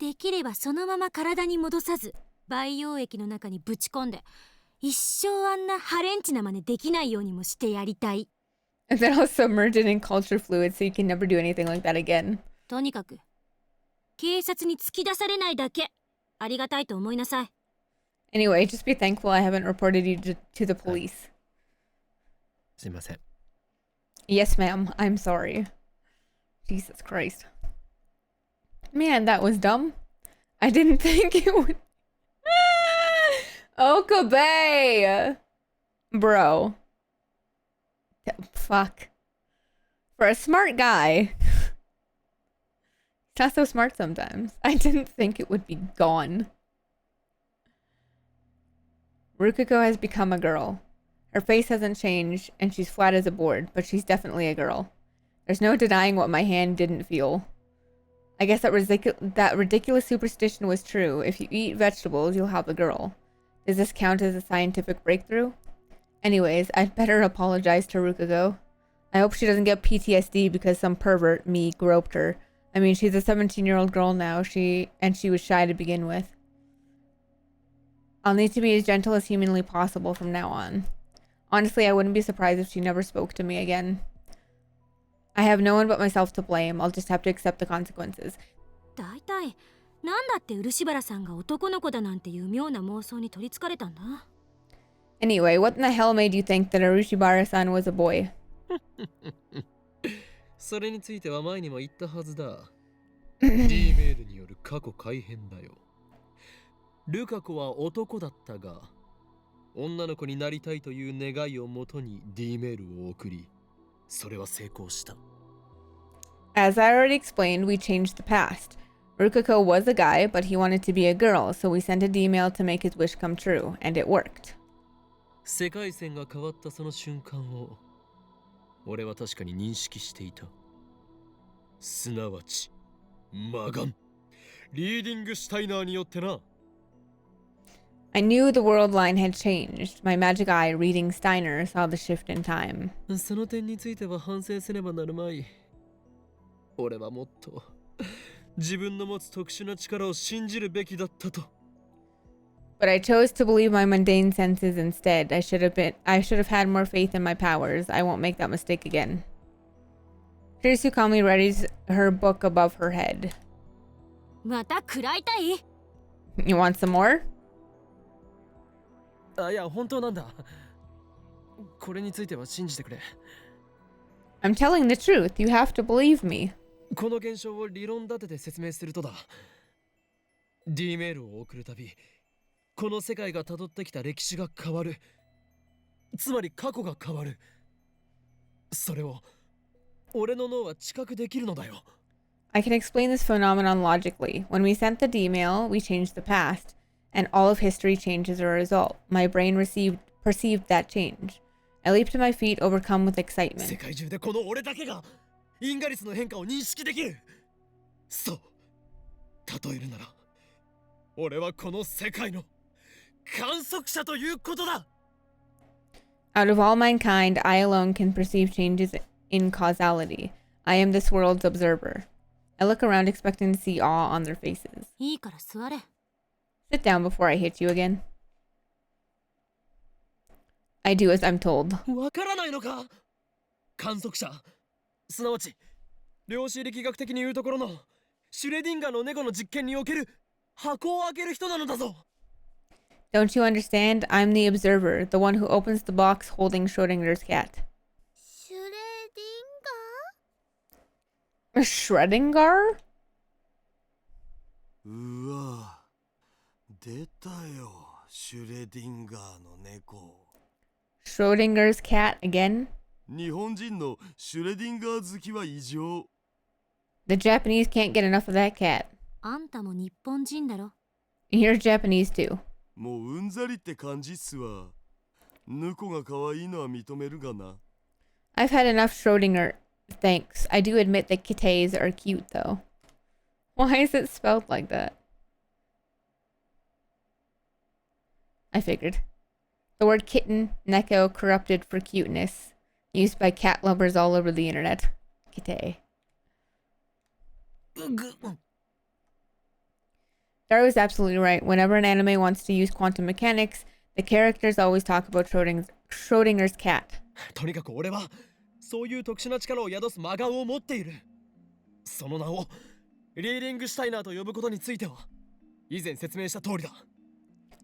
できればそのまま体に戻さず培養液の中にぶち込んで一生あんなハレンチな真似できないようにもしてやりたい。 And then I'll submerge it in culture fluid so you can never do anything like that again. とにかく警察に突き出されないだけありがたいと思いなさい。 Anyway, just be thankful I haven't reported you to the police. すいません。 Yes, ma'am. I'm sorry. Jesus Christ. Man, that was dumb. I didn't think it would. Okabe! Bro. Fuck. For a smart guy. He's not so smart sometimes. I didn't think it would be gone. Rukuko has become a girl. Her face hasn't changed, and she's flat as a board, but she's definitely a girl. There's no denying what my hand didn't feel. I guess that ridiculous superstition was true. If you eat vegetables, you'll have a girl. Does this count as a scientific breakthrough? Anyways, I'd better apologize to Rukuko. I hope she doesn't get PTSD because some pervert, me, groped her. I mean, she's a 17-year-old girl now, and she was shy to begin with. I'll need to be as gentle as humanly possible from now on. Honestly, I wouldn't be surprised if she never spoke to me again. I have no one but myself to blame. I'll just have to accept the consequences. だいたいなんだって漆原さんが男の子だなんていう妙な妄想に取りつかれたんだ。 Anyway, what in the hell made you think that Urushibara-san was a boy? それについては前にも言ったはずだ。D メールによる過去改変だよ。ルカ子は男だったが、女の子になりたいという願いをもとに D メールを送り、それは成功した。As I already explained, we changed the past. Rukuko was a guy, but he wanted to be a girl, so we sent a D-mail to make his wish come true, and it worked. 世界線が変わったその瞬間を、俺は確かに認識していた。すなわち、魔眼、リーディングシュタイナーによってな。I knew the world line had changed. My magic eye, reading Steiner, saw the shift in time. その点については反省せねばなるまい。俺はもっと自分の持つ特殊な力を信じるべきだったと。But I chose to believe my mundane senses instead. I should have had more faith in my powers. I won't make that mistake again. Shirisu calmly readies her book above her head. また食らいたい？ You want some more? いや、本当なんだ。これについては信じてくれ。I'm telling the truth. You have to believe me. この現象を理論立てて説明するとだ。D メールを送るたび、この世界が辿ってきた歴史が変わる。つまり過去が変わる。それを俺の脳は知覚できるのだよ。I can explain this phenomenon logically. When we sent the D-mail, we changed the past, and all of history changed as a result. My brain perceived that change. I leaped to my feet, overcome with excitement. 世界中でこの俺だけがインガリスの変化を認識できる。そう。例えるなら、俺はこの世界の観測者ということだ。Out of all mankind, I alone can perceive changes in causality. I am this world's observer. I look around expecting to see awe on their faces. いいから座れ。 Sit down before I hit you again. I do as I'm told. わからないのか？観測者、すなわち量子力学的に言うところのシュレディンガーの猫の実験における箱を開ける人なのだぞ。Don't you understand? I'm the observer, the one who opens the box holding Schrodinger's cat. シュレディン Schrödinger? うわ、出たよ、シュレディンガーの猫。Schrodinger's cat again? 日本人のシュレディンガー好きは異常。The Japanese can't get enough of that cat. あんたも日本人だろ。 You're Japanese too. もううんざりって感じっすわ。猫が可愛いのは認めるがな。I've had enough Schrodinger. Thanks. I do admit that kittens are cute though. Why is it spelled like that? I figured. The word kitten, neko, corrupted for cuteness. Used by cat lovers all over the internet. Kitte. Dar was absolutely right. Whenever an anime wants to use quantum mechanics, the characters always talk about Schrodinger's cat. とにかく俺はそういう特殊な力を宿す魔眼を持っている。その名をリーディングシュタイナーと呼ぶことについては以前説明した通りだ。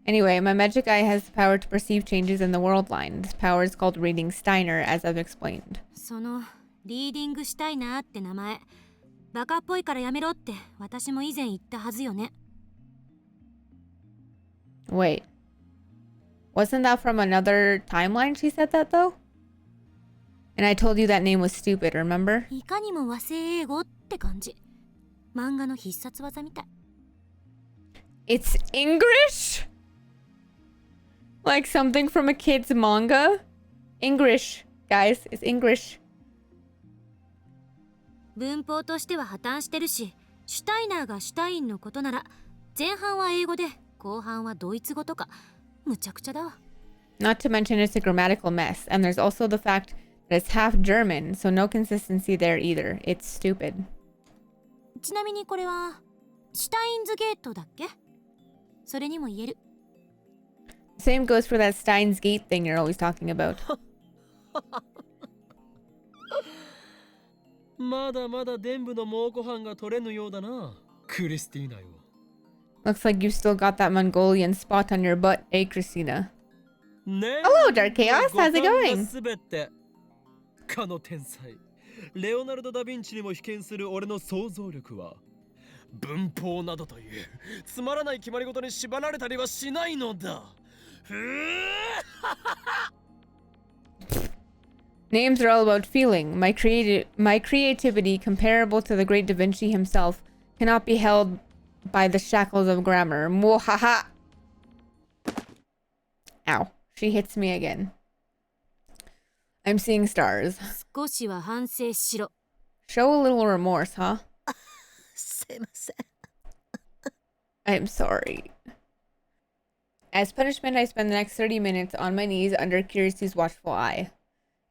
Anyway, my magic eye has the power to perceive changes in the world line. This power is called reading Steiner, as I've explained. そのリーディングしたいなって名前、バカっぽいからやめろって私も以前言ったはずよね。Wait. Wasn't that from another timeline she said that, though? And I told you that name was stupid, remember? いかにも和製英語って感じ。漫画の必殺技みたい。It's English? Like something from a kid's manga? English, guys. It's English. 文法としては破綻してるし、シュタイナーがシュタインのことなら、前半は英語で、後半はドイツ語とか、むちゃくちゃだわ。Not to mention it's a grammatical mess. And there's also the fact that it's half German, so no consistency there either. It's stupid. ちなみにこれは、シュタインズゲートだっけ？それにも言える。Same goes for that Steins Gate thing you're always talking about. まだまだ伝部の猛虎犯が取れぬようだな、クリスティーナよ。 Looks like you've still got that Mongolian spot on your butt, eh, Christina? ね Hello, Dark Chaos. How's it going? すべてかの天才レオナルド・ダ・ヴィンチにも被験する俺の想像力は文法などというつまらない決まり事に縛られたりはしないのだ。Names are all about feeling. My creativity, comparable to the great Da Vinci himself, cannot be held by the shackles of grammar. Mwahaha! Ow. She hits me again. I'm seeing stars. 少しは反省しろ。 Show a little remorse, huh? すいません。 I'm sorry. As punishment, I spend the next 30 minutes on my knees under Kirisu's watchful eye.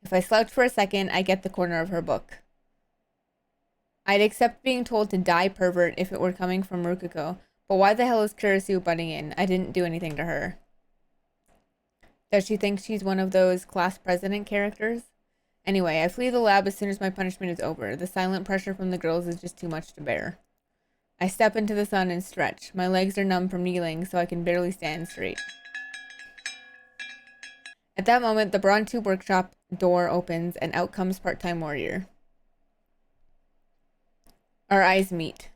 If I slouch for a second, I get the corner of her book. I'd accept being told to die, pervert, if it were coming from Rukuko, but why the hell is Kirisu butting in? I didn't do anything to her. Does she think she's one of those class president characters? Anyway, I flee the lab as soon as my punishment is over. The silent pressure from the girls is just too much to bear. I step into the sun and stretch. My legs are numb from kneeling, so I can barely stand straight. At that moment, the Braun Tube workshop door opens, and out comes part-time warrior. Our eyes meet.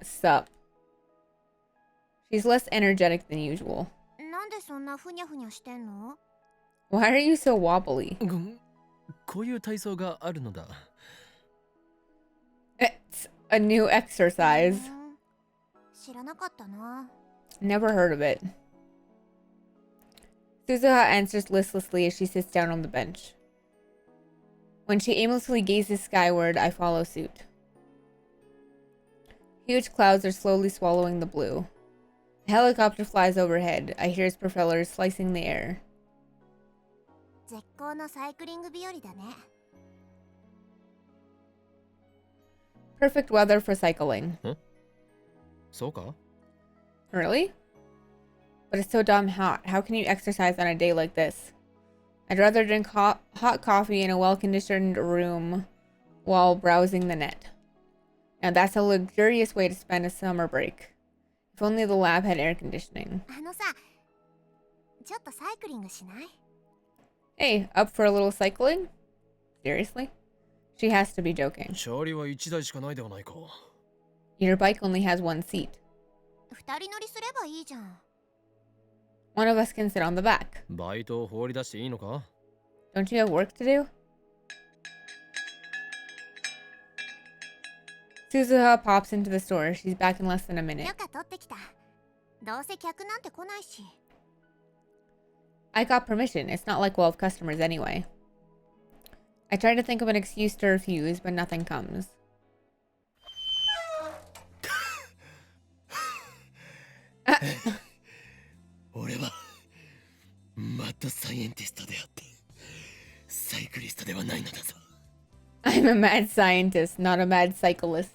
Sup. She's less energetic than usual. なんでそんなふにゃふにゃしてんの？ Why are you so wobbly? こういう体操があるのだ。 It's a new exercise. 知らなかったな。 Never heard of it. Suzuha answers listlessly as she sits down on the bench. When she aimlessly gazes skyward, I follow suit. Huge clouds are slowly swallowing the blue. A helicopter flies overhead. I hear its propellers slicing the air. 絶好のサイクリング日和だね。 Perfect weather for cycling. そうか？ Really? But it's so damn hot. How can you exercise on a day like this? I'd rather drink hot coffee in a well-conditioned room while browsing the net. Now that's a luxurious way to spend a summer break. If only the lab had air conditioning. あのさ、ちょっとサイクリングしない？ Hey, up for a little cycling? Seriously? She has to be joking. チャリは1台しかないではないか。 Your bike only has one seat. 二人乗りすればいいじゃん。 One of us can sit on the back. バイトを放り出していいのか？ Don't you have work to do? Suzuha pops into the store. She's back in less than a minute. 許可取ってきた。どうせ客なんて来ないし。 I got permission. It's not like we'll have customers anyway. I try to think of an excuse to refuse, but nothing comes. 俺はマッドサイエンティストであってサイクリストではないのだぞ。 I'm a mad scientist, not a mad cyclist.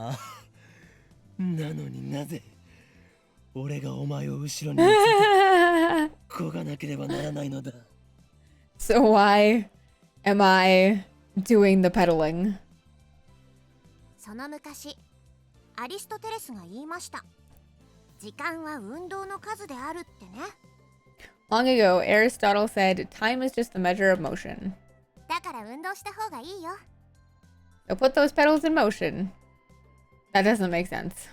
あ、なのになぜ俺がお前を後ろに乗せてこがなければならないのだ。 So why am I doing the pedaling? その昔アリストテレスが言いました。時間は運動の数であるってね。 Long ago, Aristotle said, time is just a measure of motion. だから運動した方がいいよ。 So put those pedals in motion. That doesn't make sense.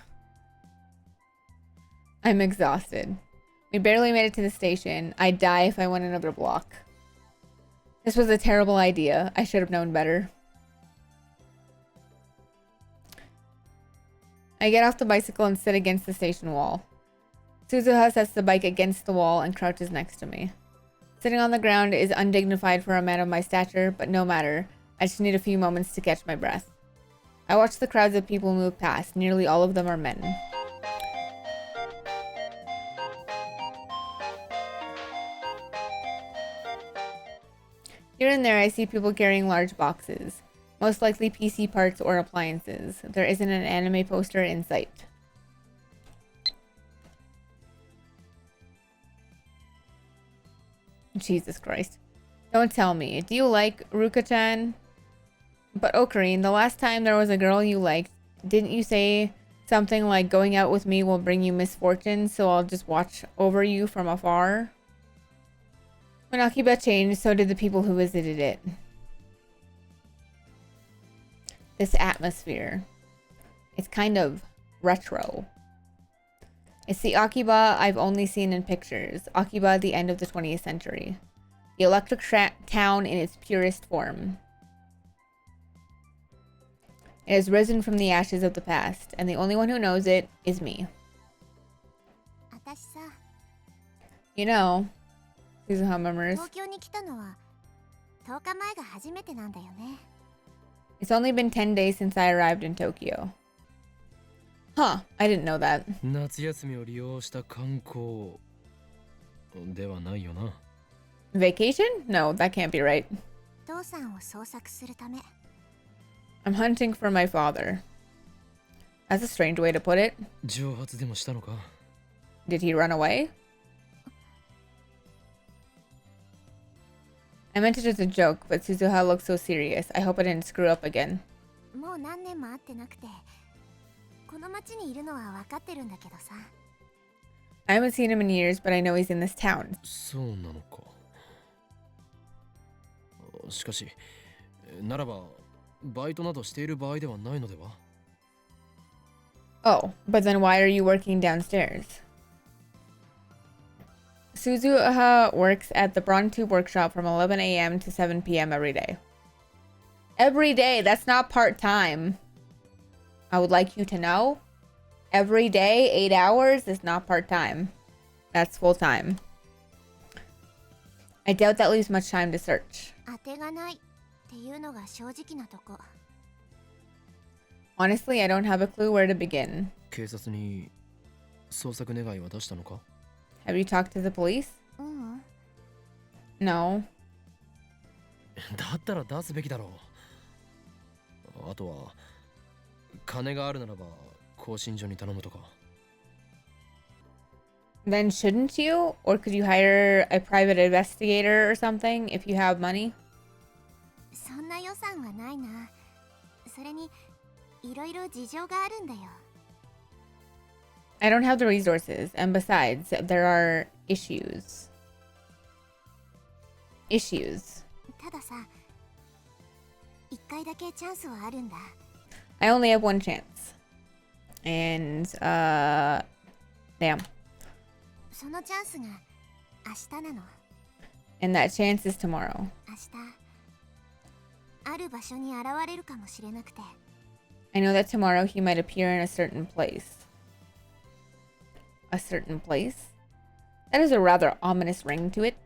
I'm exhausted. We barely made it to the station. I'd die if I went another block. This was a terrible idea. I should have known better. I get off the bicycle and sit against the station wall. Suzuha sets the bike against the wall and crouches next to me. Sitting on the ground is undignified for a man of my stature, but no matter. I just need a few moments to catch my breath. I watch the crowds of people move past. Nearly all of them are men. Here and there, I see people carrying large boxes. Most likely PC parts or appliances. There isn't an anime poster in sight. Jesus Christ. Don't tell me. Do you like Ruka-chan? But Ocarine, the last time there was a girl you liked, didn't you say something like going out with me will bring you misfortune, so I'll just watch over you from afar? When Akiba changed, so did the people who visited it. This atmosphere. It's kind of retro. It's the Akiba I've only seen in pictures. Akiba at the end of the 20th century. The electric town in its purest form. It has risen from the ashes of the past, and the only one who knows it is me. 私さ、 You know, Suzuha murmurs, 東京に来たのは10日前が初めてなんだよね。 it's only been 10 days since I arrived in Tokyo. Huh, I didn't know that. 夏休みを利用した観光ではないよな。 Vacation? No, that can't be right. 父さんを捜索するため。 I'm hunting for my father. That's a strange way to put it. 蒸発でもしたのか。 Did he run away? I meant it as a joke, but Suzuha looks so serious. I hope I didn't screw up again. もう何年も会ってなくて、この町にいるのは分かってるんだけどさ。 I haven't seen him in years, but I know he's in this town. そうなのか。しかし、ならばバイトなどしている場合ではないのでは？ Oh, but then why are you working downstairs? Suzuha works at the Brontube workshop from 11 a.m. to 7 p.m. every day. Every day? That's not part-time. I would like you to know. Every day, 8 hours is not part-time. That's full-time. I doubt that leaves much time to search. 当てがないっていうのが正直なとこ。 Honestly, I don't have a clue where to begin. 警察に捜索願いは出したのか？ Have you talked to the police? ううん。 No. だったら出すべきだろう。あとは金があるならば更新所に頼むとか。 Then shouldn't you? Or could you hire a private investigator or something if you have money? そんな予算はないな。それにいろいろ事情があるんだよ。 I don't have the resources, and besides, there are issues. Issues. たださ、一回だけチャンスはあるんだ。 I only have one chance. And, damn. そのチャンスが明日なの。 And that chance is tomorrow. 明日、ある場所に現れるかもしれなくて。 I know that tomorrow he might appear in a certain place. A certain place? That is a rather ominous ring to it.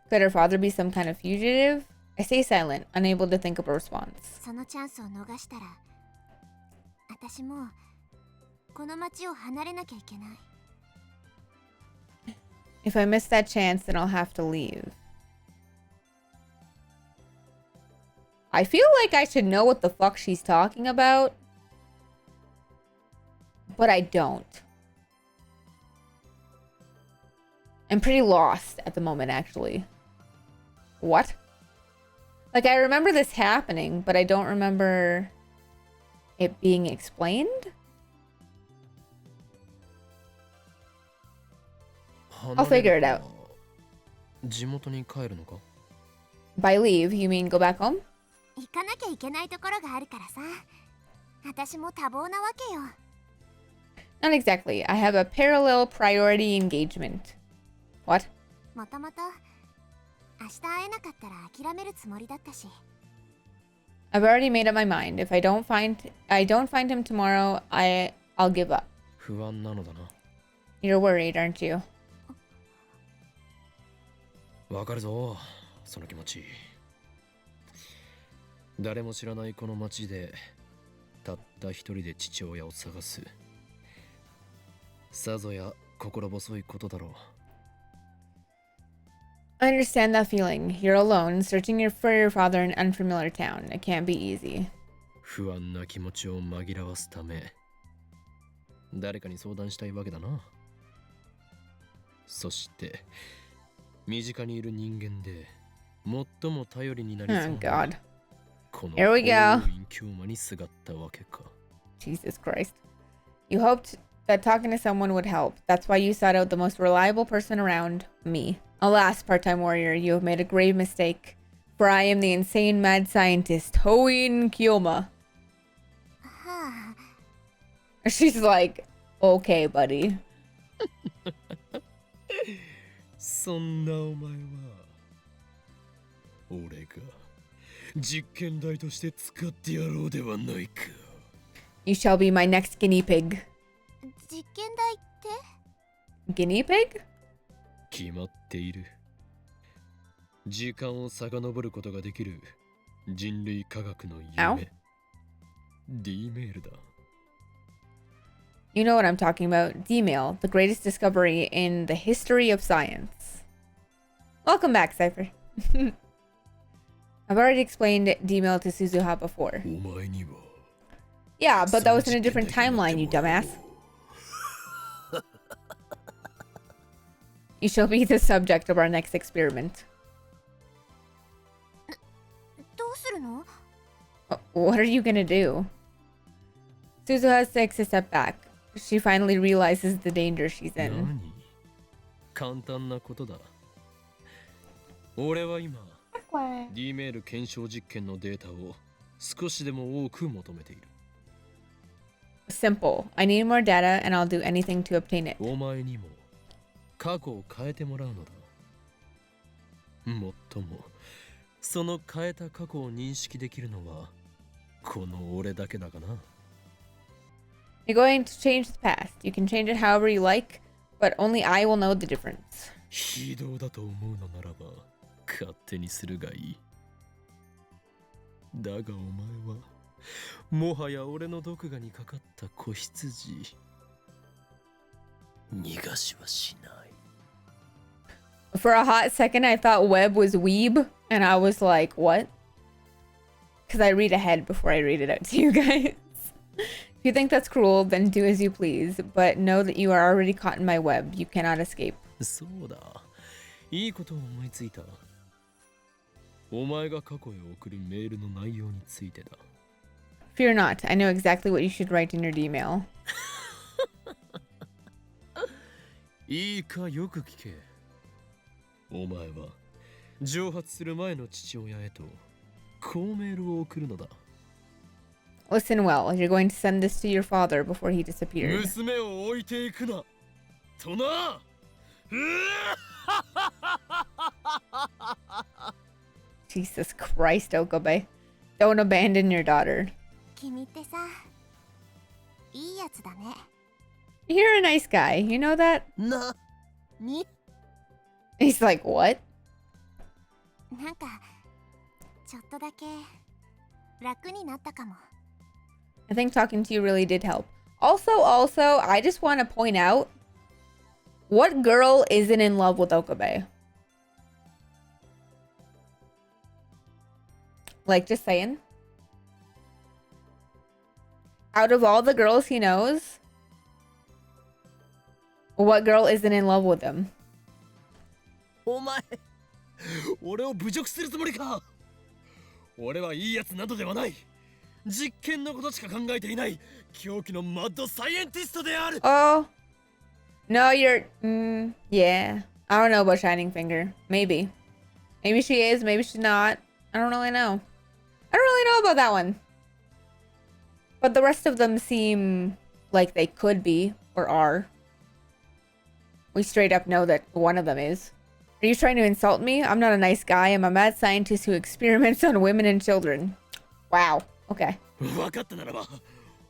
Could her father be some kind of fugitive? I stay silent, unable to think of a response. そのチャンスを逃したら、私もうこの町を離れなきゃいけない。 If I miss that chance, then I'll have to leave. I feel like I should know what the fuck she's talking about. but I don't. I'm pretty lost at the moment, actually. What? Like, I remember this happening, but I don't remember it being explained? I'll figure it out. 地元に帰るのか？ By leave, you mean go back home? 行かなきゃいけないところがあるからさ。私も多忙なわけよ。 Not exactly. I have a parallel priority engagement. What? もともと明日会えなかったら諦めるつもりだったし。 I've already made up my mind. If I don't find him tomorrow, I'll give up. 不安なのだな。 You're worried, aren't you? わかるぞ、その気持ち。誰も知らないこの町でたった一人で父親を探す。さぞや心細いことだろう。 I understand that feeling. You're alone, searching for your father in an unfamiliar town. It can't be easy. 不安な気持ちを紛らわすため誰かに相談したいわけだな。そして身近にいる人間で最も頼りになりそう Oh な God. この Here we go. 大院京馬にすがったわけか。 Jesus Christ. You hoped that talking to someone would help. That's why you sought out the most reliable person around, me. Alas, part-time warrior, you have made a grave mistake. For I am the insane mad scientist, Hoin Kyoma. はあ。 She's like, okay, buddy. そんなお前は俺が実験台として使ってやろうではないか。 You shall be my next guinea pig. 実験台って？ Guinea pig? 決まっている。時間を遡ることができる人類科学の夢。D メールだ。 You know what I'm talking about. D-mail, the greatest discovery in the history of science. Welcome back, Cypher. I've already explained D-mail to Suzuha before. お前には Yeah, but that was in a different timeline, you dumbass. You shall be the subject of our next experiment. どうするの？ What are you gonna do? Suzuha takes a step back. She finally realizes the danger she's in. 何？簡単なことだ。俺は今 D メール検証実験のデータを少しでも多く求めている。 Simple. I need more data and I'll do anything to obtain it. お前にも過去を変えてもらうのだ。もっともその変えた過去を認識できるのはこの俺だけだがな。 You're going to change the past. You can change it however you like, but only I will know the difference. 非道だと思うのならば勝手にするがいい。だがお前はもはや俺の毒牙にかかった子羊。逃がしはしない。 For a hot second, I thought Web was weeb, and I was like, what? Because I read ahead before I read it out to you guys. If you think that's cruel, then do as you please, but know that you are already caught in my web. You cannot escape. そうだ。いいことを思いついた。お前が過去へ送るメールの内容についてだ。 Fear not. I know exactly what you should write in your D-mail. いいかよく聞け。お前は蒸発する前の父親へとこうメールを送るのだ。 Listen well. You're going to send this to your father before he disappeared. 娘を置いていくなとな。 Jesus Christ, Okabe. Don't abandon your daughter. 君ってさ、いいやつだね。 You're a nice guy. You know that? な、に He's like, what? なんかちょっとだけ楽になったかも。 I think talking to you really did help. Also, I just want to point out, what girl isn't in love with Okabe? Like, just saying. Out of all the girls he knows, What girl isn't in love with him? お前俺を侮辱するつもりか。俺はいいやつなどではない。実験のことしか考えていない狂気のマッドサイエンティストである。 Oh. No, you're... yeah. I don't know about Shining Finger. Maybe. Maybe she is, maybe she's not. I don't really know. I don't really know about that one. But the rest of them seem like they could be, or are. We straight up know that one of them is. Are you trying to insult me? I'm not a nice guy. I'm a mad scientist who experiments on women and children. Wow. Okay. 分かったならば、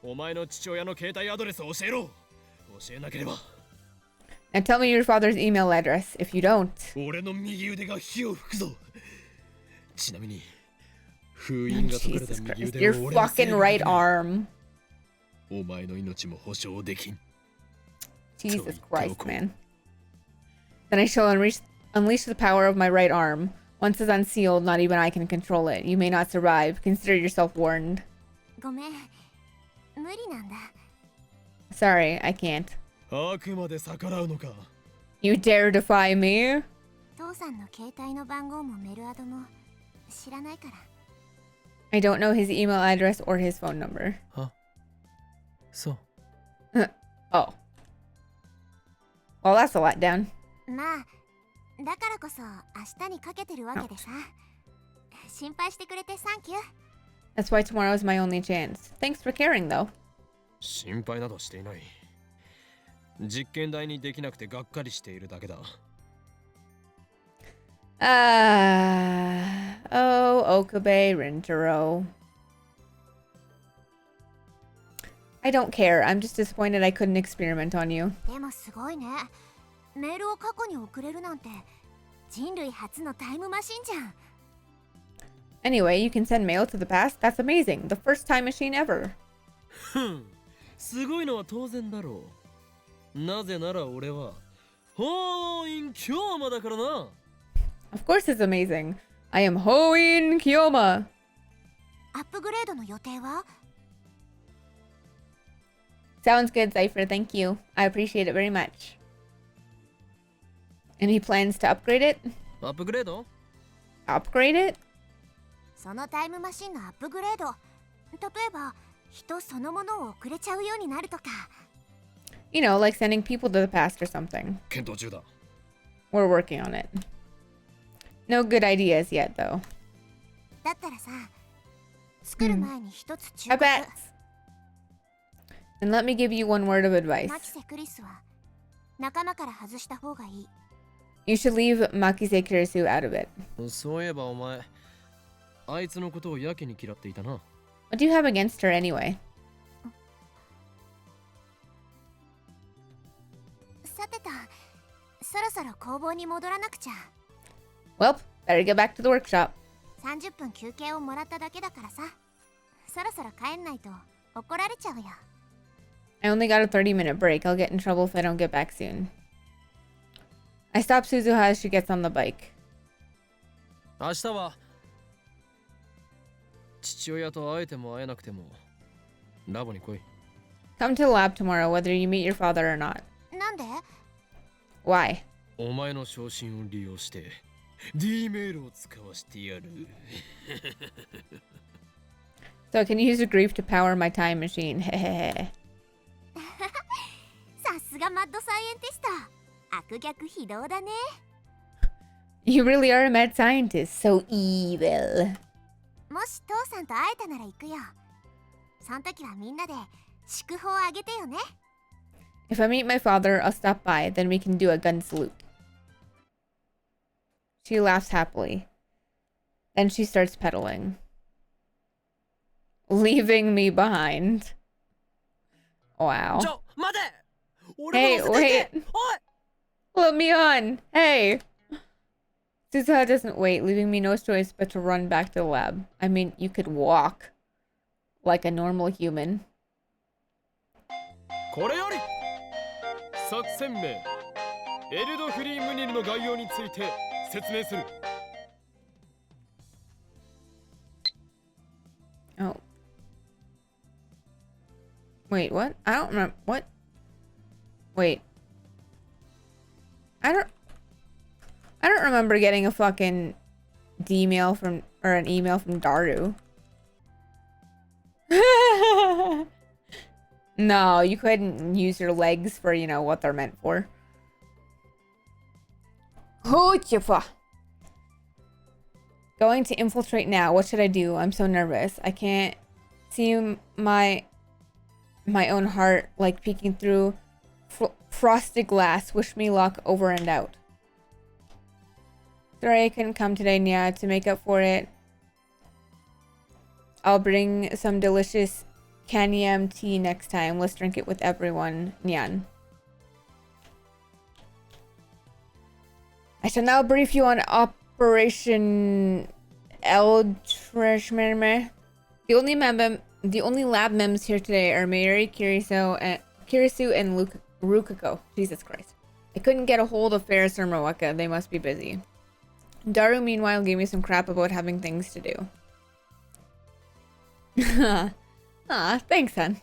お前の父親の携帯アドレスを教えろ。教えなければ。 Now tell me your father's email address. If you don't... 俺の右腕が火を吹くぞ。ちなみに、封印が解かれた Jesus 右 Christ. 腕 Your を俺は fucking right arm. お前の命も保証できん。 Jesus Christ, man. Then I shall unleash the power of my right arm. Once it's unsealed, not even I can control it. You may not survive. Consider yourself warned. ごめん、無理なんだ。 Sorry, I can't. あくまで逆らうのか。 You dare defy me? 父さんの携帯の番号もメルアドも知らないから。 I don't know his email address or his phone number. あ、そう。Oh. Well, that's a letdown. まあ、だからこそ明日にかけてるわけでさ。心配してくれてサンキュー。 That's why tomorrow is my only chance. Thanks for caring, though. 心配などしていない。実験台にできなくてがっかりしているだけだ。Oh, Okabe Rintaro. I don't care. I'm just disappointed I couldn't experiment on you. でもすごいね。メールを過去に送れるなんて人類初のタイムマシンじゃん。 Anyway, you can send mail to the past? That's amazing. The first time machine ever. ふん、すごいのは当然だろう。なぜなら俺はホーインキョーマだからな。 Of course it's amazing. I am Hoin Kiyoma. アップグレードの予定は？ Sounds good, Cypher. Thank you. I appreciate it very much. Any plans to upgrade it? アップグレード？ Upgrade it? そのタイムマシンのアップグレード。例えば、人そのものを送れちゃうようになるとか。You know, like sending people to the past or something. 検討中だ。 We're working on it. No good ideas yet, though. だったらさ、作る前に一つ忠 I 告。 bet. And let me give you one word of advice. マキセ・クリスは仲間から外した方がいい。 You should leave Makise Kurisu out of it. そういえばお前、あいつのことをやけに嫌っていたな。 What do you have against her anyway? さてと、そろそろ工房に戻らなくちゃ。 Well, better get back to the workshop. 30分休憩をもらっただけだからさ。そろそろ帰んないと怒られちゃうよ。 I only got a 30-minute break. I'll get in trouble if I don't get back soon. I stop Suzuha as she gets on the bike. 明日は父親と会えても会えなくてもラボに来い。 Come to the lab tomorrow, whether you meet your father or not. なんで？ Why? お前の昇進を利用して D メールを使わしてやる。 So I can use a grief to power my time machine. Hehehe. さすがマッドサイエンティスト。悪逆非道だね。 You really are a mad scientist. So evil. もし父さんと会えたなら行くよ。その時はみんなで祝福をあげてよね。 If I meet my father, I'll stop by. Then we can do a gun salute. She laughs happily. Then she starts pedaling. Leaving me behind. Wow. ちょ、待て！俺 Hey, も乗せていて！ wait. おい！ Let me on. Hey. Suzuha doesn't wait, leaving me no choice but to run back to the lab. I mean, you could walk. Like a normal human. これより作戦名エルドフリー・ムニルの概要について説明する。 Oh. Wait, what? I don't remember. What? Wait. I don't remember getting a fucking D-mail from, or an email from Daru. No, you couldn't use your legs for, you know, what they're meant for. Going to infiltrate now. What should I do? I'm so nervous. I can't see my own heart like peeking through frosted glass. Wish me luck. Over and out. Sorry I couldn't come today, Nya. To make up for it, I'll bring some delicious Kanyam tea next time. Let's drink it with everyone, Nyan. I shall now brief you on Operation Eldritchmeme. The only lab mems here today are Mary, Kirisu, and Rukiko. Jesus Christ. I couldn't get a hold of Ferris or Moeka. They must be busy. Daru, meanwhile, gave me some crap about having things to do. Thanks, son.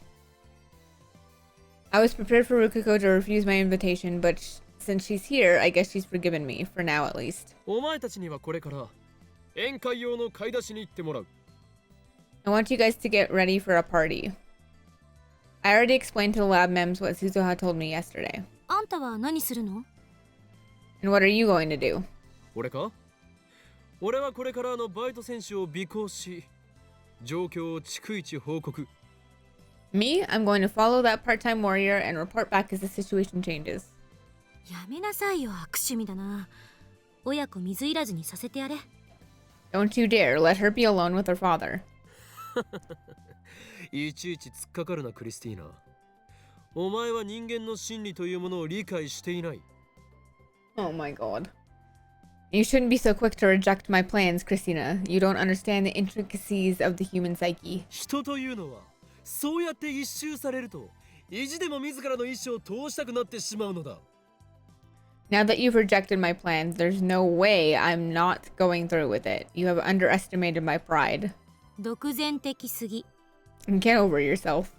I was prepared for Rukiko to refuse my invitation, but since she's here, I guess she's forgiven me, for now at least. I want you guys to get ready for a party. I already explained to the lab mems what Suzuha told me yesterday. And what are you going to do? Me? I'm going to follow that part-time warrior and report back as the situation changes. Don't you dare. Let her be alone with her father. Oh my god. You shouldn't be so quick to reject my plans, Christina. You don't understand the intricacies of the human psyche. Now that you've rejected my plans, there's no way I'm not going through with it. You have underestimated my pride. Get over yourself.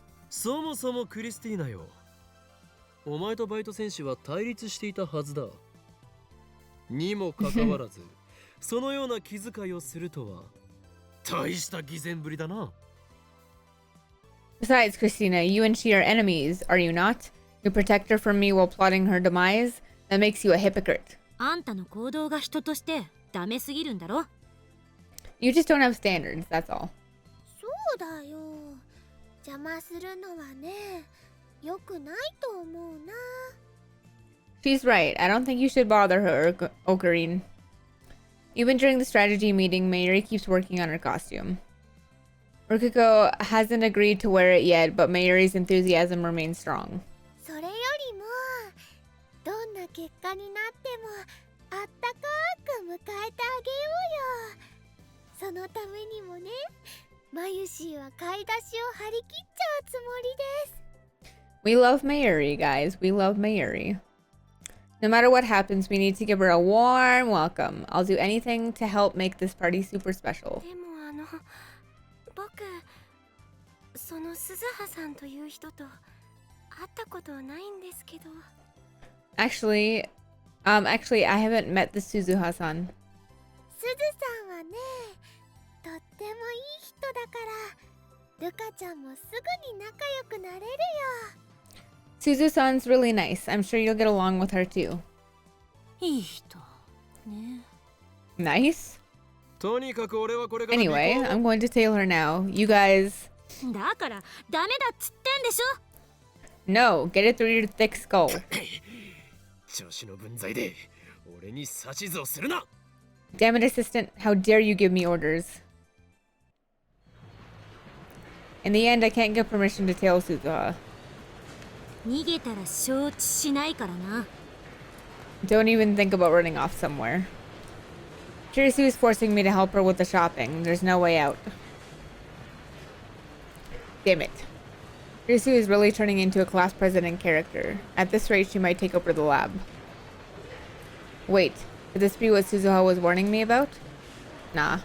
Besides, Christina, you and she are enemies, are you not? You protect her from me while plotting her demise? That makes you a hypocrite. You just don't have standards, that's all. She's right. I don't think you should bother her, Ocarine. Even during the strategy meeting, Mayuri keeps working on her costume. Rukiko hasn't agreed to wear it yet, but Mayuri's enthusiasm remains strong. We love Mayuri, guys. We love Mayuri. No matter what happens, we need to give her a warm welcome. I'll do anything to help make this party super special. Actually, I haven't met the Suzuha-san. Suzu-san's really nice. I'm sure you'll get along with her too. Nice? Anyway, I'm going to tail her now. You guys... No, get it through your thick skull. Damn it, assistant. How dare you give me orders? In the end, I can't get permission to tail Suzuha. Don't even think about running off somewhere. Kirisu is forcing me to help her with the shopping. There's no way out. Damn it. Kirisu is really turning into a class president character. At this rate, she might take over the lab. Wait, could this be what Suzuha was warning me about? Nah.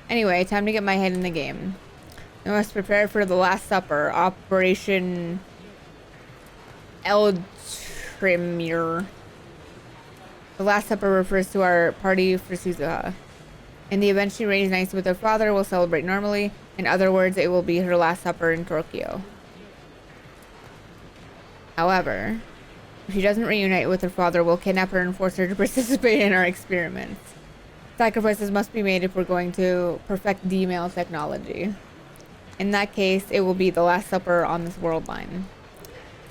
Anyway, time to get my head in the game. I must prepare for the Last Supper, Operation Eldritchmeme. The Last Supper refers to our party for Suzuha. In the event she reunites with her father, we'll celebrate normally. In other words, it will be her last supper in Tokyo. However, if she doesn't reunite with her father, we'll kidnap her and force her to participate in our experiments. Sacrifices must be made if we're going to perfect D-mail technology. In that case, it will be the Last Supper on this world line.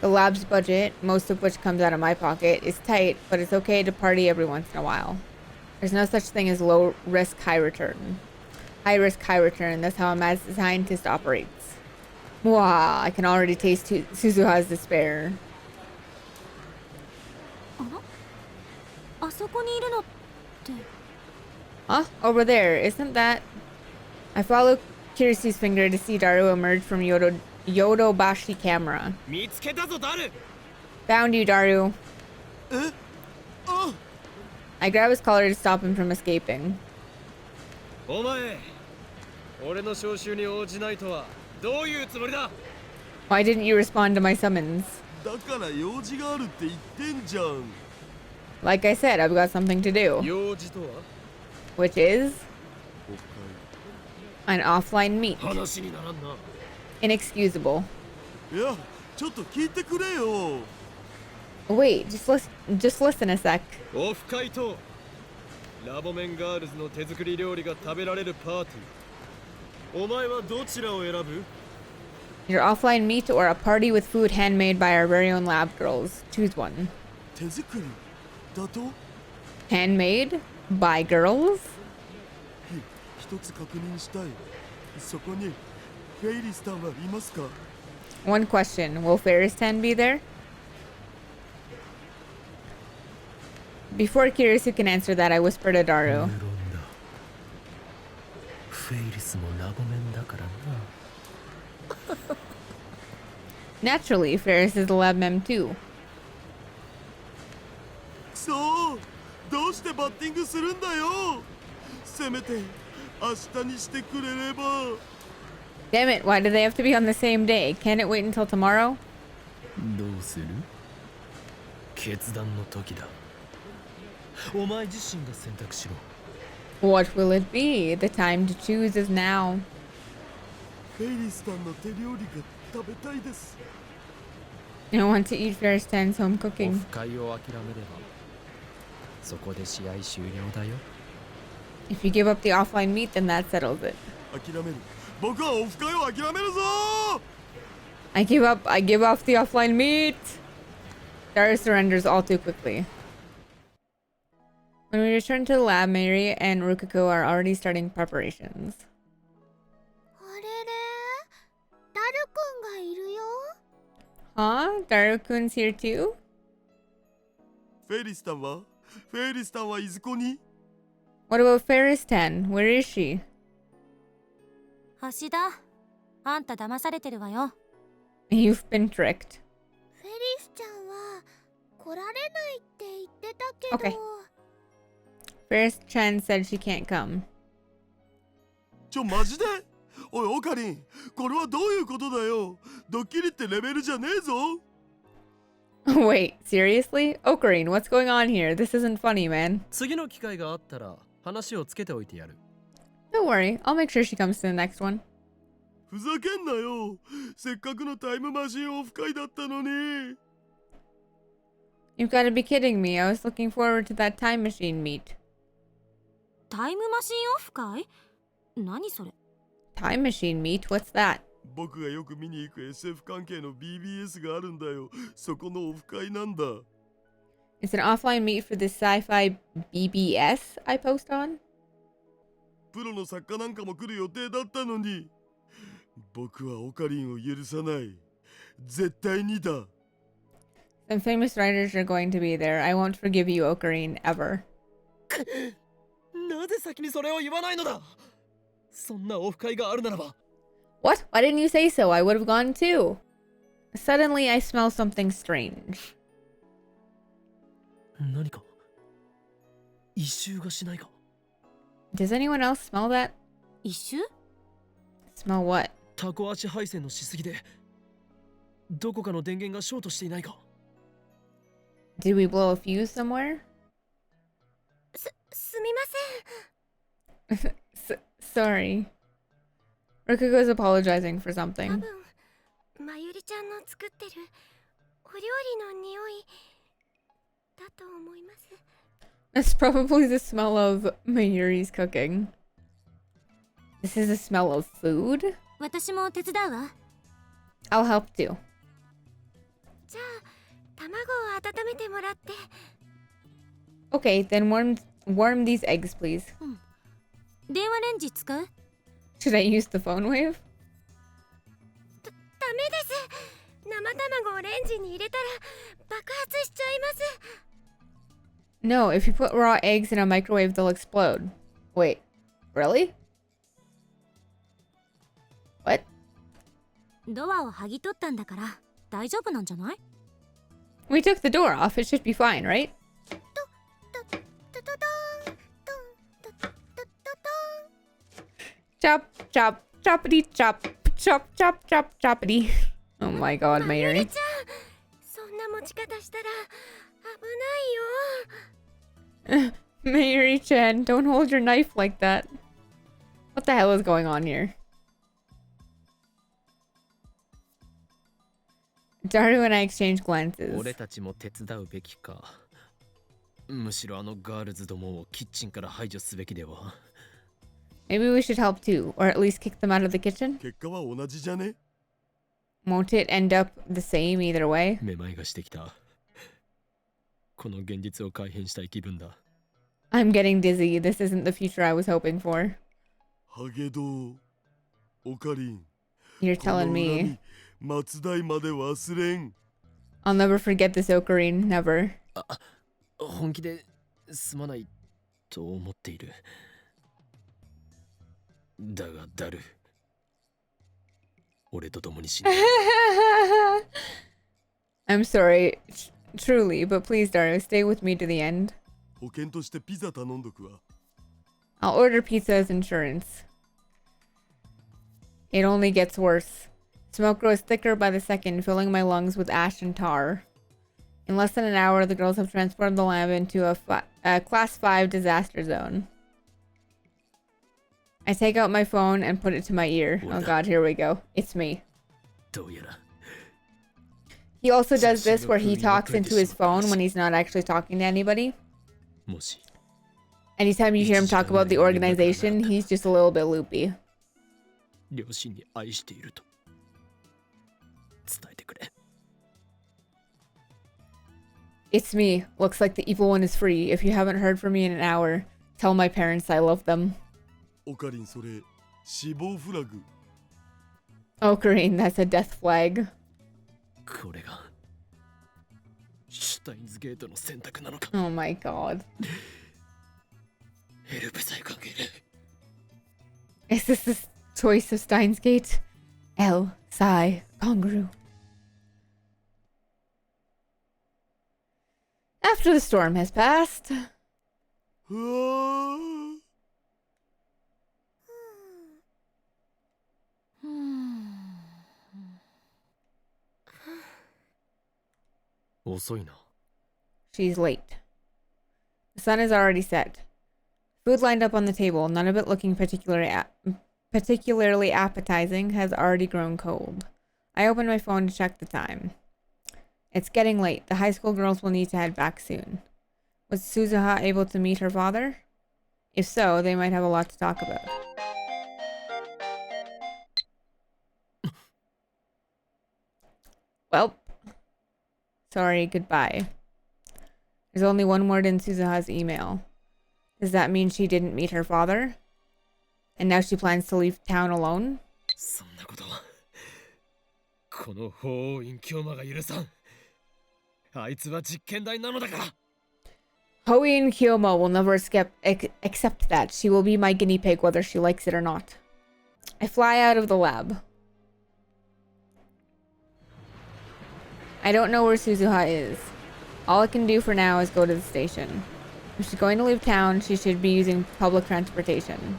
The lab's budget, most of which comes out of my pocket, is tight, but it's okay to party every once in a while. There's no such thing as low risk, high return. High risk, high return. That's how a mad scientist operates. Mwah, I can already taste Suzuha's despair. あそこにいるのって。 Huh? Over there. Isn't that... I follow Kirisu's finger to see Daru emerge from Yodobashi camera. 見つけたぞダル。 Found you, Daru. えあ I grab his collar to stop him from escaping. お前、俺の招集に応じないとはどういうつもりだ。 Why didn't you respond to my summons? だから用事があるって言ってんじゃん。 Like I said, I've got something to do. 用事とは Which is オフ an offline meet. 話にならんな。 Inexcusable. 会いやちょっと聞いてくれよ。 Wait, just listen a sec. オフ会とラボメンガールズの手作り料理が食べられるパーティー。お前はどちらを選ぶ？ Your offline meet or a party with food handmade by our very own lab girls. Choose one. 手作りだと？ Handmade? By girls? 一つ確認したい。そこにフェイリスターはいますか？ One question. Will Ferris 10 be there? Before Kirisu can answer that, I whisper to Daru. フェイリスもラボメンだからな。 Naturally, Ferris is a lab mem too. そうどうしてバッティングするんだよ。せめて明日にしてくれれば。 Damn it, why do they have to be on the same day? Can't it wait until tomorrow? どうする？決断の時だ。お前自身が選択しろ。 What will it be? The time to choose is now. フェイリスターの手料理が食べたいです。 I want to eat Ferris 10's home オ cooking. フ会を諦めればそこで試合終了だよ。 If you give up the offline meet, then that settles it. 諦める。僕はオフ会を諦めるぞ。 I give off the offline meet! Daru surrenders all too quickly. When we return to the lab, Mary and Rukiko are already starting preparations. あれれダルくんがいるよ。 Huh? Daru-kun's here too? フェイリスタンは？フェイリスタンはいずこに？ What about Ferris 10? Where is she? 橋田、あんた騙されてるわよ。 You've been tricked. フェリスちゃんは来られないって言ってたけど。 Okay. Ferris Chen said she can't come. マジで？おいオカリン、これはどういうことだよ。ドッキリってレベルじゃねえぞ。 Wait, seriously? Ocarine, what's going on here? This isn't funny, man. 次の機会があったら話をつけておいてやる。 Don't worry, I'll make sure she comes to the next one. ふざけんなよ。せっかくのタイムマシンオフ会だったのに。 You've got to be kidding me. I was looking forward to that time machine meet. タイムマシンオフ会？何それ？ Time machine meet? What's that? 僕がよく見に行く SF 関係の BBS があるんだよ。そこのオフ会なんだ。 It's an offline meet for the sci-fi BBS I post on? プロの作家なんかも来る予定だったのに。僕はオカリンを許さない。絶対にだ。 Some famous writers are going to be there. I won't forgive you, Ocarine, ever. なぜ先にそれを言わないのだ。そんなオフ会があるならば。 What? Why didn't you say so? I would have gone too. Suddenly, I smell something strange. 何か異臭がしないか。 Does anyone else smell that? 一周？ Smell what? タコ足配線のしすぎでどこかの電源がショートしていないか。 Did we blow a fuse somewhere? すみません。 Sorry. Rokugo's apologizing for 多 something. 分まゆりちゃんの作ってるお料理の匂いだと思います。 That's probably the smell of Mayuri's cooking. This is the smell of food? 私も手伝うわ。 I'll help too. じゃあ卵を温めてもらって。 Okay, then warm these eggs, please. 電話レンジ使う？ Should I use the phone wave? ダメです。生卵をレンジに入れたら爆発しちゃいます。 No, if you put raw eggs in a microwave, they'll explode. Wait, really? What? ドアを剥ぎ取ったんだから大丈夫なんじゃない？ We took the door off. It should be fine, right? ドドドドーンドンドドドドドーン。 Chop, chop, choppity, chop, chop, chop, chop, choppity. Oh my god, まゆり Mayuri. ちゃん、そんな持ち方したら危ないよ。 Mayuri-chan, don't hold your knife like that. What the hell is going on here? Daru and I exchange glances. 俺たちも手伝うべきか。むしろあのガールズどもをキッチンから排除すべきでは。 Maybe we should help too, or at least kick them out of the kitchen. 結果は同じじゃね？ Won't it end up the same either way? めまいがしてきた。この現実を改変したい気分だ。 I'm getting dizzy. This isn't the future I was hoping for. ハゲドオカリン。 You're この telling 恨 me. み松代まで忘れん。 I'll never forget this, Ocarine. Never. 本気ですまないと思っている。だがダル、俺と共に死ぬ。I'm sorry, truly, but please, Daru, stay with me to the end. 保険としてピザ頼んどくわ。 I'll order pizza as insurance. It only gets worse. Smoke grows thicker by the second, filling my lungs with ash and tar. In less than an hour, the girls have transported the lab into a Class 5 disaster zone. I take out my phone and put it to my ear. Oh god, here we go. It's me. どうやら He also does this where he talks into his phone when he's not actually talking to anybody. もし Anytime you hear him talk about the organization, he's just a little bit loopy. 両親に愛していると伝えてくれ。 It's me. Looks like the evil one is free. If you haven't heard from me in an hour, tell my parents I love them. オカリン、それ死亡フラグ。 Ocarine, that's a death flag. これがシュタインズゲートの選択なのか。 Oh my god. ヘルプさえ関係ね Is this the choice of Steins Gate? L, Psi, Kongru. After the storm has passed. うわー。遅いな。 She's late. The sun is already set. Food lined up on the table, none of it looking particularly appetizing, has already grown cold. I open my phone to check the time. It's getting late. The high school girls will need to head back soon. Was Suzuha able to meet her father? If so, they might have a lot to talk about. Well, sorry, goodbye. There's only one word in Suzuha's email. Does that mean she didn't meet her father? And now she plans to leave town alone? そんなことはこの法王院京馬が許さん。あいつは実験台なのだから。 Hoei and Kyomo will never accept that. She will be my guinea pig whether she likes it or not. I fly out of the lab. I don't know where Suzuha is. All I can do for now is go to the station. If she's going to leave town, she should be using public transportation.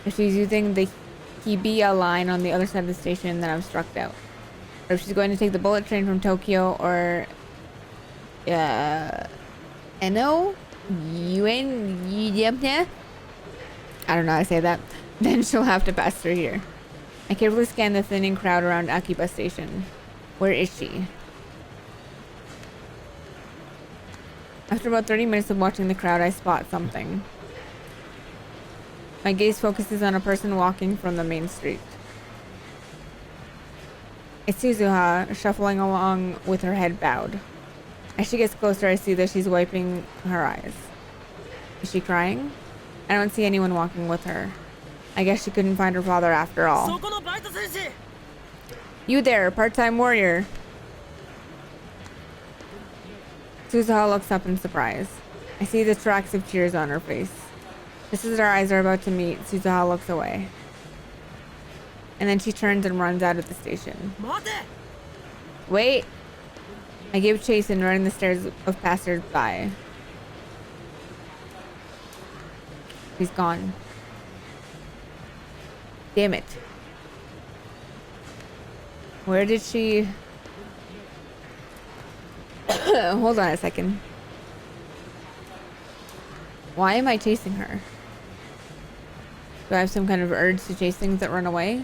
If she's using the Hibiya line on the other side of the station, then I'm struck out. Or if she's going to take the bullet train from Tokyo or Eno, You ain't. Yep. I don't know how to say that. Then she'll have to pass through here. I carefully scan the thinning crowd around Akiba Station. Where is she? After about 30 minutes of watching the crowd, I spot something. My gaze focuses on a person walking from the main street. It's Suzuha, shuffling along with her head bowed. As she gets closer, I see that she's wiping her eyes. Is she crying? I don't see anyone walking with her. I guess she couldn't find her father after all. You there, part-time warrior. Suzuha looks up in surprise. I see the tracks of tears on her face. Just as our eyes are about to meet, Suzuha looks away. And then she turns and runs out of the station. Wait! I give chase and running the stairs of passers-by. He's gone. Damn it. Where did she... Hold on a second. Why am I chasing her? Do I have some kind of urge to chase things that run away?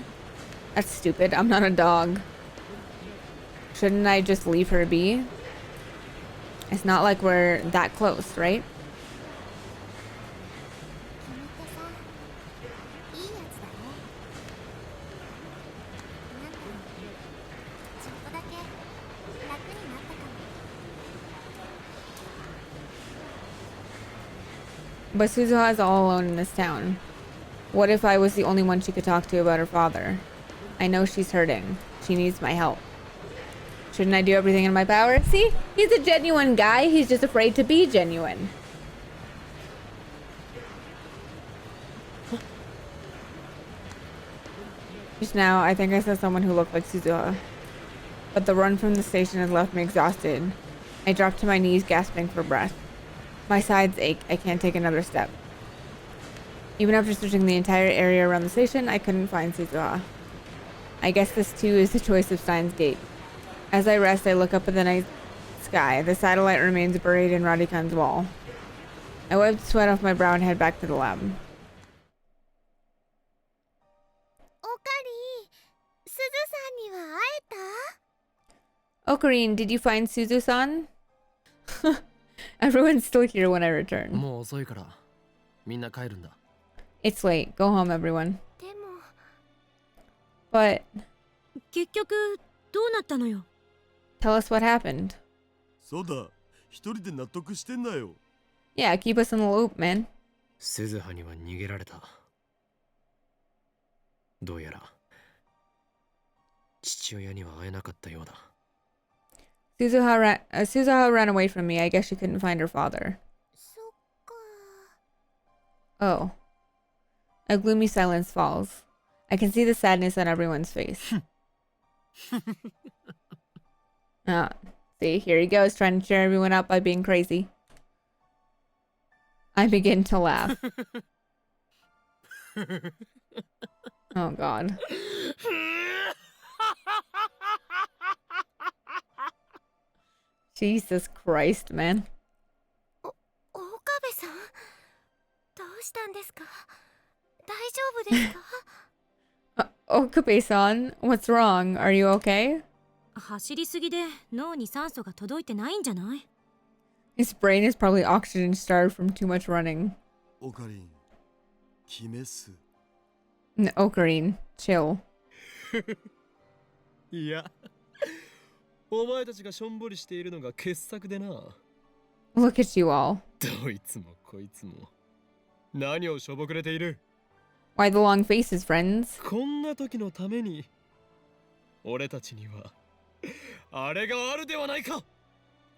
That's stupid. I'm not a dog. Shouldn't I just leave her be? It's not like we're that close, right? 君ってさ、いいやつだね。なんかちょっとだけ楽になったかも。 But Suzuha is all alone in this town. What if I was the only one she could talk to about her father? I know she's hurting. She needs my help. Shouldn't I do everything in my power? See? He's a genuine guy. He's just afraid to be genuine. Just now, I think I saw someone who looked like Suzuha. But the run from the station has left me exhausted. I drop to my knees, gasping for breath. My sides ache. I can't take another step. Even after searching the entire area around the station, I couldn't find Suzuha. I guess this too is the choice of Steins Gate. As I rest, I look up at the night sky. The satellite remains buried in Radikan's wall. I wipe the sweat off my brow and head back to the lab. オカリン、すずさんには会えた？ Ocarine, did you find Suzu-san? Everyone's still here when I return. もう遅いからみんな帰るんだ。 It's late. Go home, everyone. でも But 結局どうなったのよ。 tell us what happened. そうだ、一人で納得してんなよ。 Yeah, keep us in the loop, man. 鈴葉には逃げられた。どうやら父親には会えなかったようだ。 Suzuha ran away from me. I guess she couldn't find her father. そっか。 Oh. A gloomy silence falls. I can see the sadness on everyone's face. See, here he goes, trying to cheer everyone up by being crazy. I begin to laugh. Oh, God. Jesus Christ, man. 岡部さん、どうしたんですか？大丈夫ですか？ Okabe-san, what's wrong? Are you okay? 走りすぎで脳に酸素が届いてないんじゃない？ His brain is probably oxygen starved from too much running. オカリン、決めっす。 Ocarine, chill. いや、お前たちがしょんぼりしているのが傑作でな。 Look at you all. どいつもこいつも何をしょぼくれている。 Why the long faces, friends? こんな時のために俺たちにはあれがあるではないか。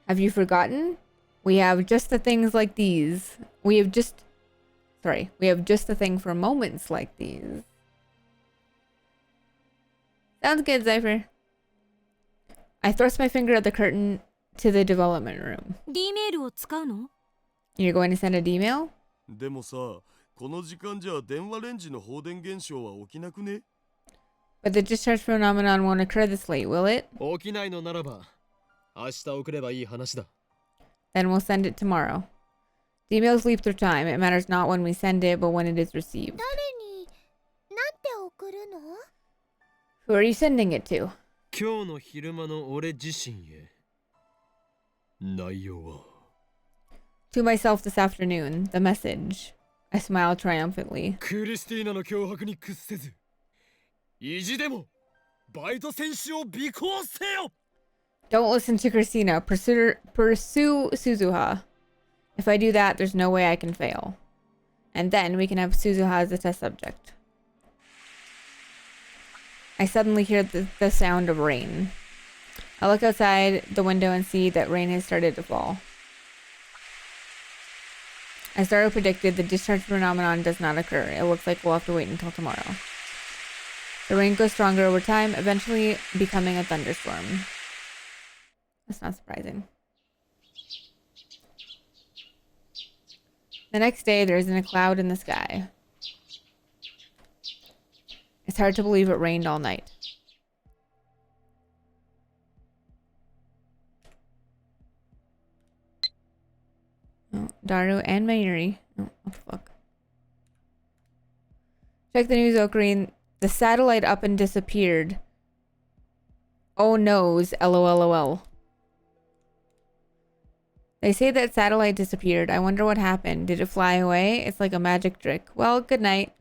Have you forgotten? We have just the things like these. We have just the thing for moments like these. Sounds good, Zypher. I thrust my finger at the curtain to the development room. D メールを使うの？ You're going to send a D-mail? でもさ、この時間じゃ電話レンジの放電現象は起きなくね？ But the discharge phenomenon won't occur this late, will it? 起きないのならば明日送ればいい話だ。 Then we'll send it tomorrow. The emails leap through time. It matters not when we send it, but when it is received. 誰になんて送るの？ Who are you sending it to? 今日の昼間の俺自身へ。内容は To myself this afternoon. The message. I smile triumphantly. クリスティーナの脅迫に屈せず、意地でもバイト選手を尾行せよ。 Don't listen to Christina. Pursue Suzuha. If I do that, there's no way I can fail. And then we can have Suzuha as the test subject. I suddenly hear the sound of rain. I look outside the window and see that rain has started to fall. As Daru predicted, the discharge phenomenon does not occur. It looks like we'll have to wait until tomorrow. The rain goes stronger over time, eventually becoming a thunderstorm. That's not surprising. The next day, there isn't a cloud in the sky. It's hard to believe it rained all night. Oh, Daru and Mayuri. Oh, what the fuck? Check the news, Ocarine. The satellite up and disappeared. Oh noes, LOLOL. They say that satellite disappeared. I wonder what happened. Did it fly away? It's like a magic trick. Well, good night.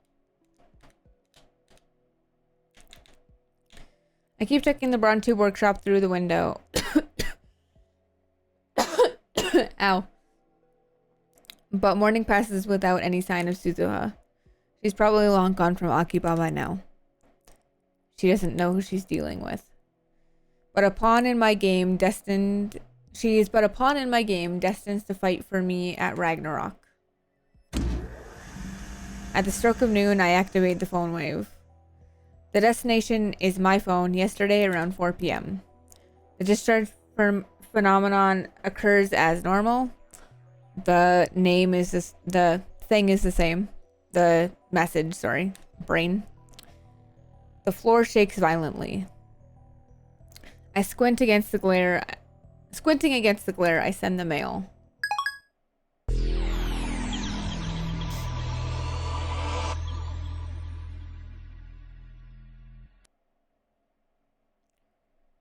I keep checking the Bron Tube workshop through the window. Ow. But morning passes without any sign of Suzuha. She's probably long gone from Akiba by now. She doesn't know who she's dealing with. But a pawn in my game destined... She is but a pawn in my game, destined to fight for me at Ragnarok. At the stroke of noon, I activate the phone wave. The destination is my phone yesterday around 4 p.m. The discharge phenomenon occurs as normal. The name is this, the thing is the same. The message, sorry. Brain. The floor shakes violently. I squint against the glare. Squinting against the glare, I send the mail.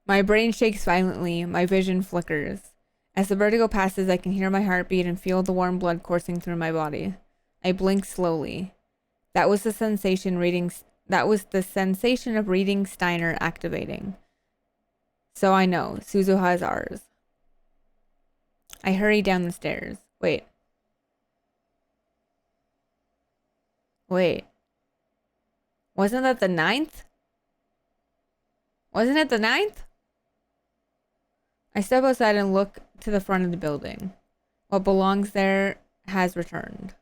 My brain shakes violently, my vision flickers. As the vertigo passes, I can hear my heartbeat and feel the warm blood coursing through my body. I blink slowly. That was the sensation of reading Steiner activating. So I know, Suzuha is ours. I hurry down the stairs. Wait. Wasn't that the 9th? Wasn't it the 9th? I step outside and look to the front of the building. What belongs there has returned.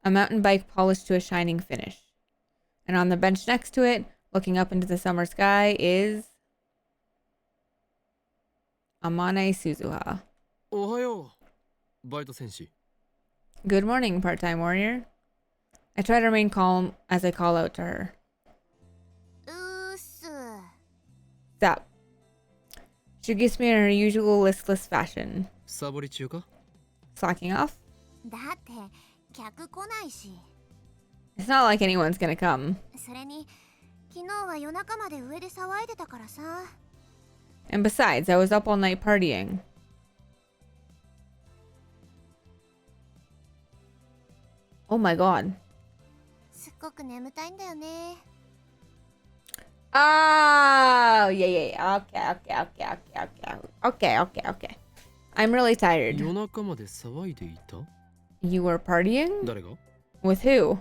A mountain bike polished to a shining finish. And on the bench next to it, looking up into the summer sky, is Amane Suzuha. おはよう、バイト選手。 Good morning, part-time warrior. I try to remain calm as I call out to her. うーす。 Stop. She greets me in her usual listless fashion. サボり中か？ Slacking off? だって客来ないし。 It's not like anyone's gonna come. それに昨日は夜中まで上で騒いでたからさ。 And besides, I was up all night partying. Oh my god. すっごく眠たいんだよね。 Oh, yeah. Okay. I'm really tired. 夜中まで騒いでいた？ You were partying? 誰が？ With who?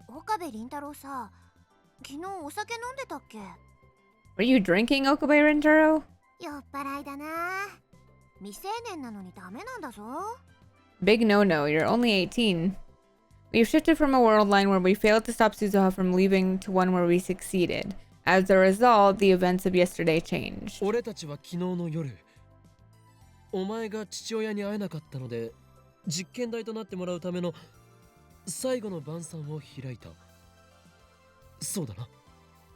岡部倫太郎さ、昨日お酒飲んでたっけ？ Were you drinking, Okabe Rintaro? 酔っ払いだな。未成年なのにダメなんだぞ。 Big no-no, you're only 18. We've shifted from a world line where we failed to stop Suzuha from leaving to one where we succeeded. As a result, the events of yesterday changed. 俺たちは昨日の夜、お前が父親に会えなかったので、実験台となってもらうための最後の晩餐を開いた。そうだな。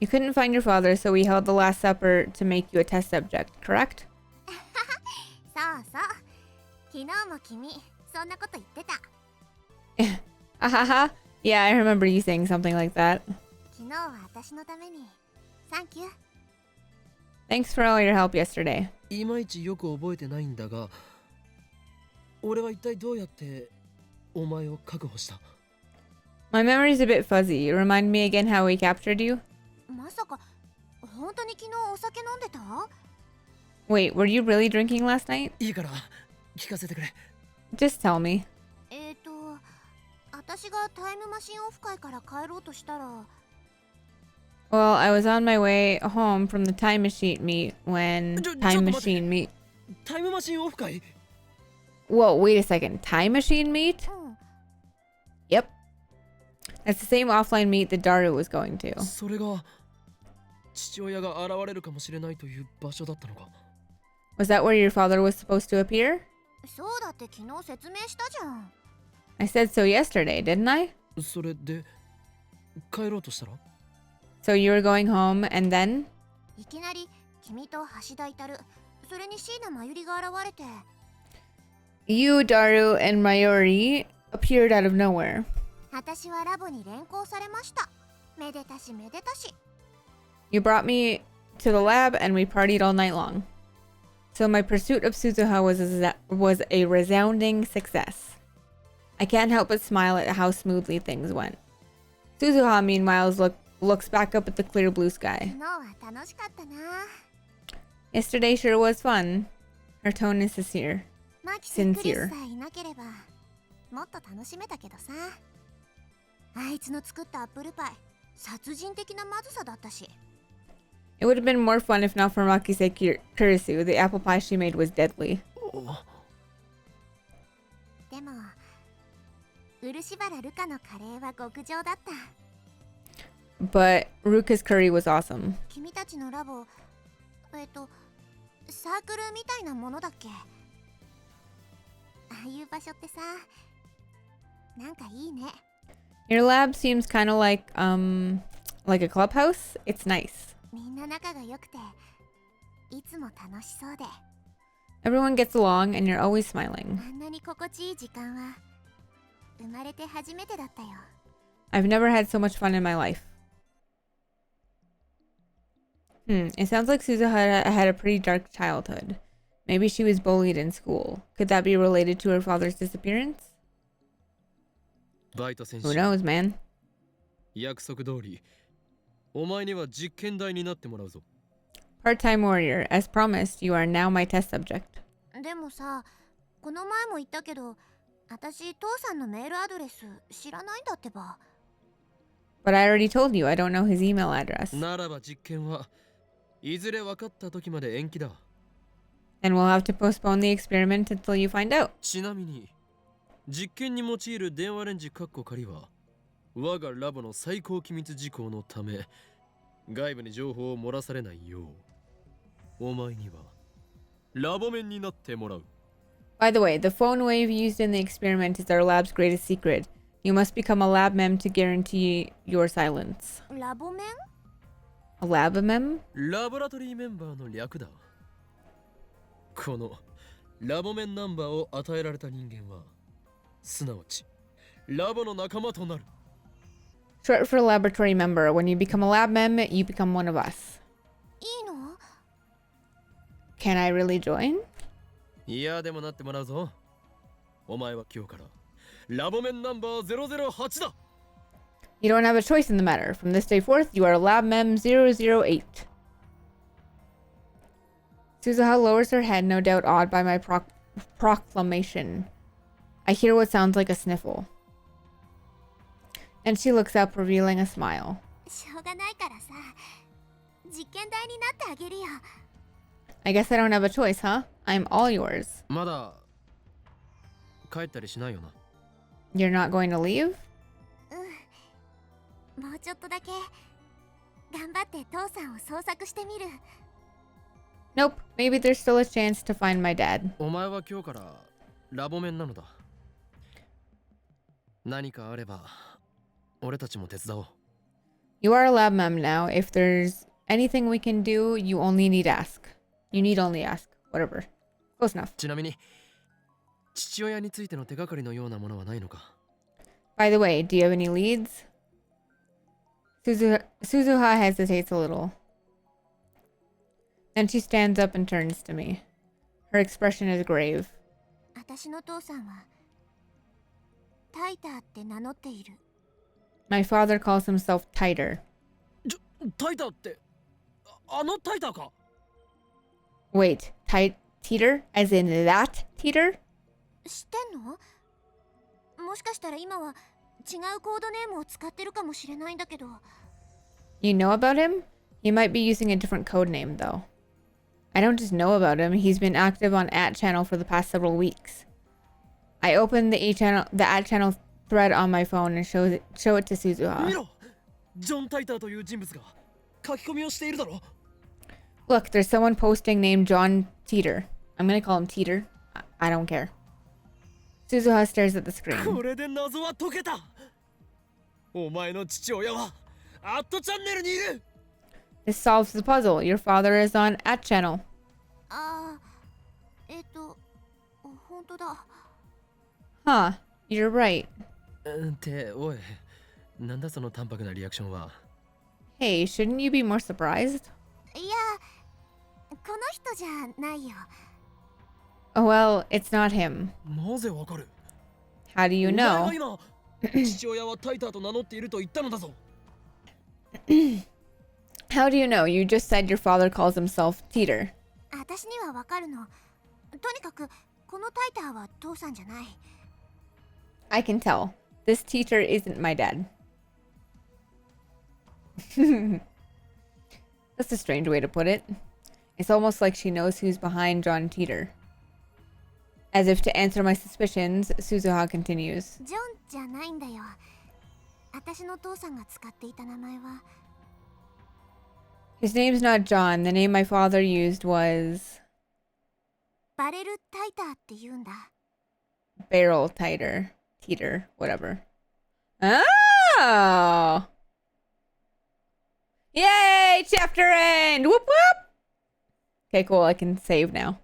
You couldn't find your father, so we held the Last Supper to make you a test subject, correct? そうそう。昨日も君、そんなこと言ってた。 Ahaha. Yeah, I remember you saying something like that. 昨日は私のためにサンキュー。 Thanks for all your help yesterday. いまいちよく覚えてないんだが、俺は一体どうやってお前を確保した？ My memory's a bit fuzzy. Remind me again how we captured you? まさか本当に昨日お酒飲んでた？ Wait, were you really drinking last night? いいから聞かせてくれ。 Just tell me. 私がタイムマシンオフ会から帰ろうとしたら、 Well, I was on my way home from the time machine meet when time machine meet. タイムマシンオフ会？ Whoa, wait a second. Time machine meet? うん、 Yep. That's the same offline meet that Daru was going to. それが父親が現れるかもしれないという場所だったのか。 Was that where your father was supposed to appear? そうだって昨日説明したじゃん。 I said so yesterday, didn't I? それで帰ろうとしたら？ So you were going home and then? いきなり君と橋田至、それに椎名真由里が現れて、 You, Daru, and Mayuri appeared out of nowhere. 私はラボに連行されました。めでたしめでたし。 You brought me to the lab and we partied all night long. So my pursuit of Suzuha was a resounding success. I can't help but smile at how smoothly things went. Suzuha, meanwhile, looks back up at the clear blue 昨 sky. 日は楽しかったな。 Yesterday sure was fun. Her tone is sincere. マキとクリスさえいなければもっと楽しめたけどさ。あいつの作ったアップルパイ、殺人的なまずさだったし。 It would have been more fun if not for Makise Kurisu. The apple pie she made was deadly. でも漆原ルカのカレーは極上だった。 But Ruka's curry was awesome. 君たちのラボ、サークルみたいなものだっけ？ああいう場所ってさ、なんかいいね。 Your lab seems kind of like a clubhouse. It's nice. みんな仲が良くていつも楽しそうで、 Everyone gets along and you're always smiling. あんなに心地いい時間は生まれて初めてだったよ。 I've never had so much fun in my life. It sounds like Suzuha had a pretty dark childhood. Maybe she was bullied in school. Could that be related to her father's disappearance? バイト選 Who 手、 knows, man? 約束通りお前には実験台になってもらうぞ。 Part-time warrior. As promised, you are now my test subject. でもさ、この前も言ったけど、私父さんのメールアドレス知らないんだってば。 But I already told you I don't know his email address. ならば実験はいずれ分かった時まで延期だ。 And we'll have to postpone the experiment until you find out. ちなみに実験に用いる電話レンジ仮は我がラボの最高機密事項のため外部に情報を漏らされないようお前にはラボ面になってもらう。 By the way, the phone wave used in the experiment is our lab's greatest secret. You must become a lab mem to guarantee your silence. ラボ面？ A lab mem? ラボラトリーメンバーの略だ。このラボ面ナンバーを与えられた人間はすなわちラボの仲間となる。 Short for laboratory member. When you become a lab mem, you become one of us. いいの？ Can I really join? いやでもなってもらうぞ。お前は今日からラボ面ナンバー008だ。 You don't have a choice in the matter. From this day forth, you are lab mem 008. Suzuha lowers her head, no doubt awed by my proclamation. I hear what sounds like a sniffle. And she looks up, revealing a smile. しょうがないからさ、実験台になってあげるよ。 I guess I don't have a choice, huh? I'm all yours. まだ帰ったりしないよな。 You're not going to leave? もうちょっとだけ頑張って父さんを捜索してみる。 Nope. Maybe there's still a chance to find my dad. お前は今日からラボ面なのだ。何かあれば俺たちも手伝おう。 You are a lab mem now. If there's anything we can do, you only need ask. You need only ask. Whatever. Close enough. ちなみに父親についての手がかりのようなものはないのか？ By the way, do you have any leads? Suzuha hesitates a little. Then she stands up and turns to me. Her expression is grave. 私の父さんはタイターって名乗っている。 My father calls himself Tighter. タイターって、あのタイターか？ Wait, Teeter? As in that Teeter? 知ってんの？もしかしたら今は違うコードネームを使ってるかもしれないんだけど。 You know about him? He might be using a different code name, though. I don't just know about him, he's been active on @channel for the past several weeks. I open the @channel thread on my phone and show it to 見 Suzuha. ろ、ジョン・タイターという人物が書き込みをしているだろ。 Look, there's someone posting named John Teeter. I'm gonna call him Teeter. I don't care. Suzuha stares at the こ screen. れで謎は解けた。お前の父親はチャンネルにいる。 This solves the puzzle. Your father is on @channel. ああ、本当だ。 Huh, you're right. っておい、なんだその淡白なリアクションは。 Hey, shouldn't you be more surprised? いや、この人じゃないよ。 Oh, well, it's not him. なぜわかる？ How do you お前 know? は今父親はタイターと名乗っていると言ったのだぞ。 How do you know? You just said your father calls himself Teeter. 私にはわかるの。とにかくこのタイターは父さんじゃない。 I can tell. This teacher isn't my dad. That's a strange way to put it. It's almost like she knows who's behind John Teeter. As if to answer my suspicions, Suzuha continues. ジョンじゃないんだよ。私の父さんが使っていた名前は。 His name's not John. The name my father used was バレルタイターって言うんだ。 Barrel Teeter. Teeter, whatever. Oh! Yay! Chapter end! Whoop whoop! Okay, cool. I can save now.